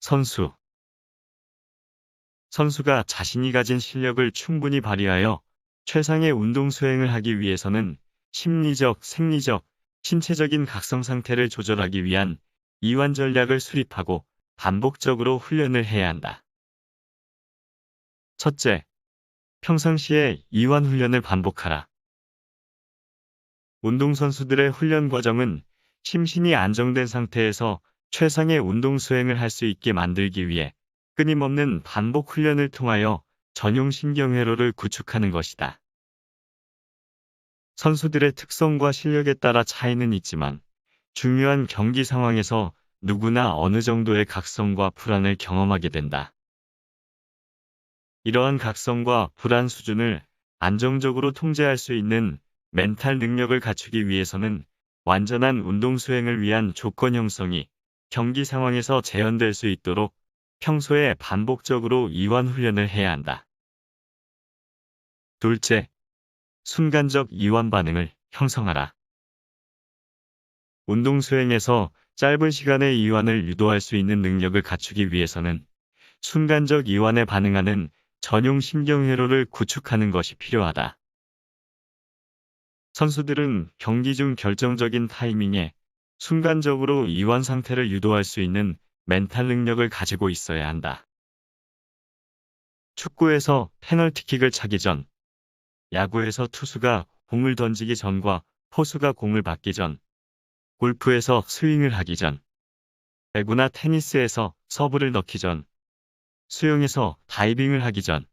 선수. 선수가 자신이 가진 실력을 충분히 발휘하여 최상의 운동 수행을 하기 위해서는 심리적, 생리적, 신체적인 각성 상태를 조절하기 위한 이완 전략을 수립하고 반복적으로 훈련을 해야 한다. 첫째, 평상시에 이완 훈련을 반복하라. 운동선수들의 훈련 과정은 심신이 안정된 상태에서 최상의 운동 수행을 할 수 있게 만들기 위해 끊임없는 반복 훈련을 통하여 전용 신경회로를 구축하는 것이다. 선수들의 특성과 실력에 따라 차이는 있지만 중요한 경기 상황에서 누구나 어느 정도의 각성과 불안을 경험하게 된다. 이러한 각성과 불안 수준을 안정적으로 통제할 수 있는 멘탈 능력을 갖추기 위해서는 완전한 운동 수행을 위한 조건 형성이 경기 상황에서 재현될 수 있도록 평소에 반복적으로 이완 훈련을 해야 한다. 둘째, 순간적 이완 반응을 형성하라. 운동 수행에서 짧은 시간의 이완을 유도할 수 있는 능력을 갖추기 위해서는 순간적 이완에 반응하는 전용 신경회로를 구축하는 것이 필요하다. 선수들은 경기 중 결정적인 타이밍에 순간적으로 이완 상태를 유도할 수 있는 멘탈 능력을 가지고 있어야 한다. 축구에서 페널티킥을 차기 전, 야구에서 투수가 공을 던지기 전과 포수가 공을 받기 전, 골프에서 스윙을 하기 전, 배구나 테니스에서 서브를 넣기 전, 수영에서 다이빙을 하기 전,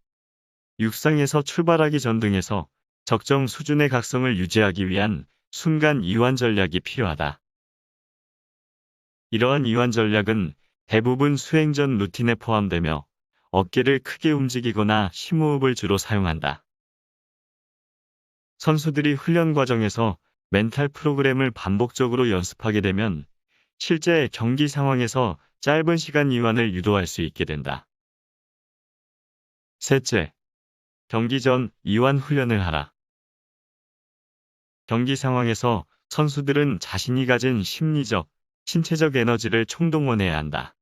육상에서 출발하기 전 등에서 적정 수준의 각성을 유지하기 위한 순간 이완 전략이 필요하다. 이러한 이완 전략은 대부분 수행 전 루틴에 포함되며 어깨를 크게 움직이거나 심호흡을 주로 사용한다. 선수들이 훈련 과정에서 멘탈 프로그램을 반복적으로 연습하게 되면 실제 경기 상황에서 짧은 시간 이완을 유도할 수 있게 된다. 셋째, 경기 전 이완 훈련을 하라. 경기 상황에서 선수들은 자신이 가진 심리적, 신체적 에너지를 총동원해야 한다.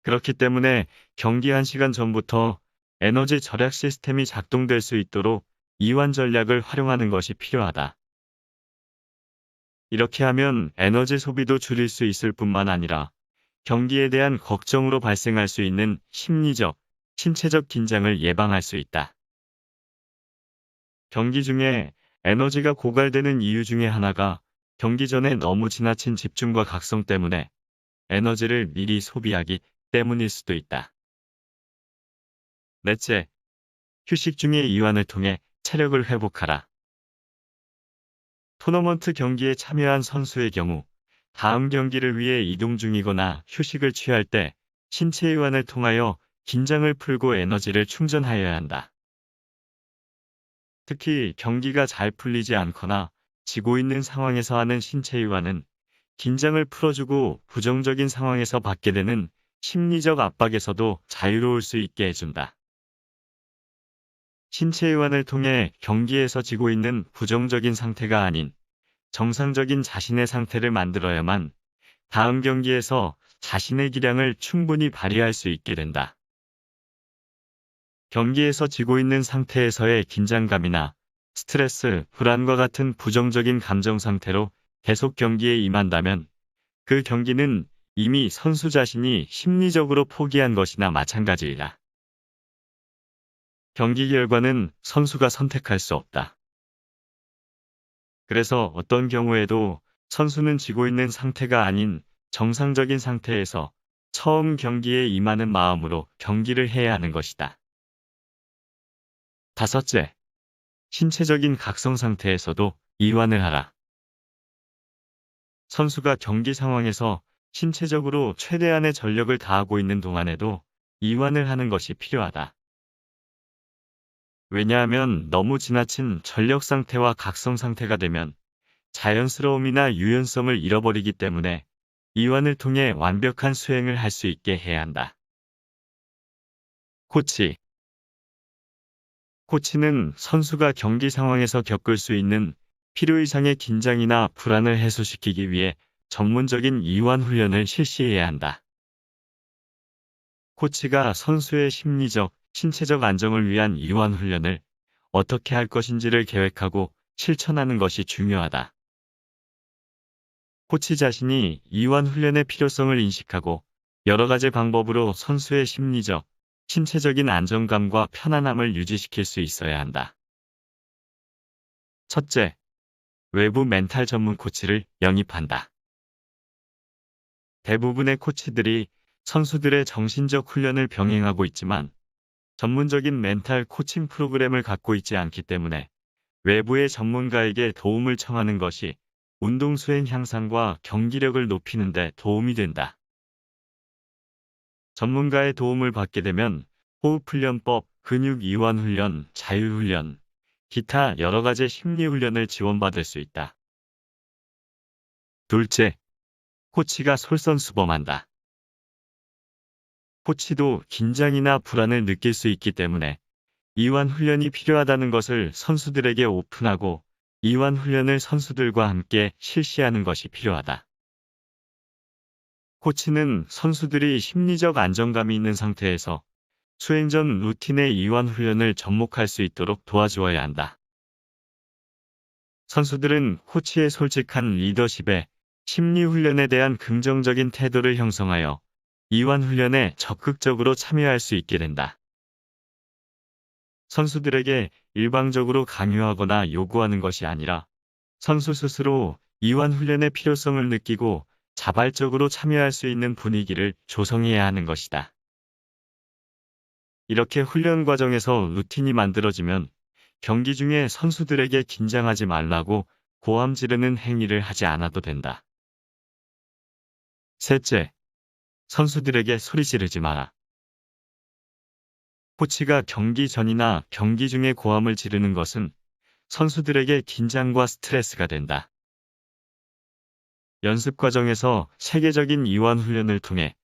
그렇기 때문에 경기 1시간 전부터 에너지 절약 시스템이 작동될 수 있도록 이완 전략을 활용하는 것이 필요하다. 이렇게 하면 에너지 소비도 줄일 수 있을 뿐만 아니라 경기에 대한 걱정으로 발생할 수 있는 심리적, 신체적 긴장을 예방할 수 있다. 경기 중에 에너지가 고갈되는 이유 중에 하나가 경기 전에 너무 지나친 집중과 각성 때문에 에너지를 미리 소비하기 때문일 수도 있다. 넷째, 휴식 중에 이완을 통해 체력을 회복하라. 토너먼트 경기에 참여한 선수의 경우 다음 경기를 위해 이동 중이거나 휴식을 취할 때 신체 이완을 통하여 긴장을 풀고 에너지를 충전하여야 한다. 특히 경기가 잘 풀리지 않거나 지고 있는 상황에서 하는 신체 이완은 긴장을 풀어주고 부정적인 상황에서 받게 되는 심리적 압박에서도 자유로울 수 있게 해준다. 신체 이완을 통해 경기에서 지고 있는 부정적인 상태가 아닌 정상적인 자신의 상태를 만들어야만 다음 경기에서 자신의 기량을 충분히 발휘할 수 있게 된다. 경기에서 지고 있는 상태에서의 긴장감이나 스트레스, 불안과 같은 부정적인 감정 상태로 계속 경기에 임한다면 그 경기는 이미 선수 자신이 심리적으로 포기한 것이나 마찬가지이다. 경기 결과는 선수가 선택할 수 없다. 그래서 어떤 경우에도 선수는 지고 있는 상태가 아닌 정상적인 상태에서 처음 경기에 임하는 마음으로 경기를 해야 하는 것이다. 다섯째, 신체적인 각성 상태에서도 이완을 하라. 선수가 경기 상황에서 신체적으로 최대한의 전력을 다하고 있는 동안에도 이완을 하는 것이 필요하다. 왜냐하면 너무 지나친 전력 상태와 각성 상태가 되면 자연스러움이나 유연성을 잃어버리기 때문에 이완을 통해 완벽한 수행을 할 수 있게 해야 한다. 코치. 코치는 선수가 경기 상황에서 겪을 수 있는 필요 이상의 긴장이나 불안을 해소시키기 위해 전문적인 이완 훈련을 실시해야 한다. 코치가 선수의 심리적, 신체적 안정을 위한 이완 훈련을 어떻게 할 것인지를 계획하고 실천하는 것이 중요하다. 코치 자신이 이완 훈련의 필요성을 인식하고 여러 가지 방법으로 선수의 심리적, 신체적인 안정감과 편안함을 유지시킬 수 있어야 한다. 첫째, 외부 멘탈 전문 코치를 영입한다. 대부분의 코치들이 선수들의 정신적 훈련을 병행하고 있지만 전문적인 멘탈 코칭 프로그램을 갖고 있지 않기 때문에 외부의 전문가에게 도움을 청하는 것이 운동 수행 향상과 경기력을 높이는 데 도움이 된다. 전문가의 도움을 받게 되면 호흡훈련법, 근육 이완 훈련, 자유훈련, 기타 여러 가지 심리 훈련을 지원받을 수 있다. 둘째, 코치가 솔선수범한다. 코치도 긴장이나 불안을 느낄 수 있기 때문에 이완 훈련이 필요하다는 것을 선수들에게 오픈하고 이완 훈련을 선수들과 함께 실시하는 것이 필요하다. 코치는 선수들이 심리적 안정감이 있는 상태에서 수행 전 루틴의 이완 훈련을 접목할 수 있도록 도와주어야 한다. 선수들은 코치의 솔직한 리더십에 심리 훈련에 대한 긍정적인 태도를 형성하여 이완 훈련에 적극적으로 참여할 수 있게 된다. 선수들에게 일방적으로 강요하거나 요구하는 것이 아니라 선수 스스로 이완 훈련의 필요성을 느끼고 자발적으로 참여할 수 있는 분위기를 조성해야 하는 것이다. 이렇게 훈련 과정에서 루틴이 만들어지면 경기 중에 선수들에게 긴장하지 말라고 고함 지르는 행위를 하지 않아도 된다. 셋째, 선수들에게 소리 지르지 마라. 코치가 경기 전이나 경기 중에 고함을 지르는 것은 선수들에게 긴장과 스트레스가 된다. 연습 과정에서 체계적인 이완 훈련을 통해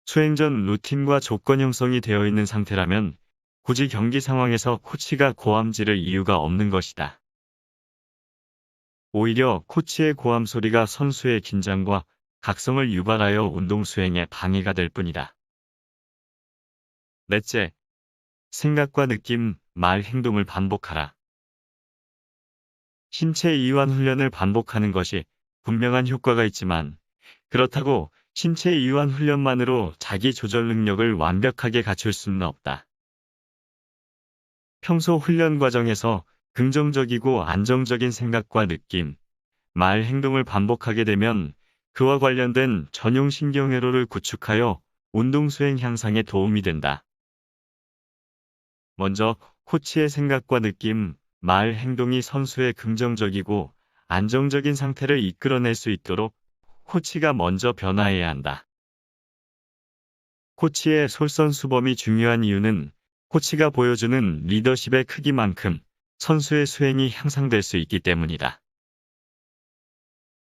수행 전 루틴과 조건 형성이 되어 있는 상태라면 굳이 경기 상황에서 코치가 고함 지를 이유가 없는 것이다. 오히려 코치의 고함 소리가 선수의 긴장과 각성을 유발하여 운동 수행에 방해가 될 뿐이다. 넷째, 생각과 느낌, 말, 행동을 반복하라. 신체 이완 훈련을 반복하는 것이 분명한 효과가 있지만 그렇다고 신체 이완 훈련만으로 자기 조절 능력을 완벽하게 갖출 수는 없다. 평소 훈련 과정에서 긍정적이고 안정적인 생각과 느낌, 말, 행동을 반복하게 되면 그와 관련된 전용 신경회로를 구축하여 운동 수행 향상에 도움이 된다. 먼저 코치의 생각과 느낌, 말, 행동이 선수의 긍정적이고 안정적인 상태를 이끌어낼 수 있도록 코치가 먼저 변화해야 한다. 코치의 솔선수범이 중요한 이유는 코치가 보여주는 리더십의 크기만큼 선수의 수행이 향상될 수 있기 때문이다.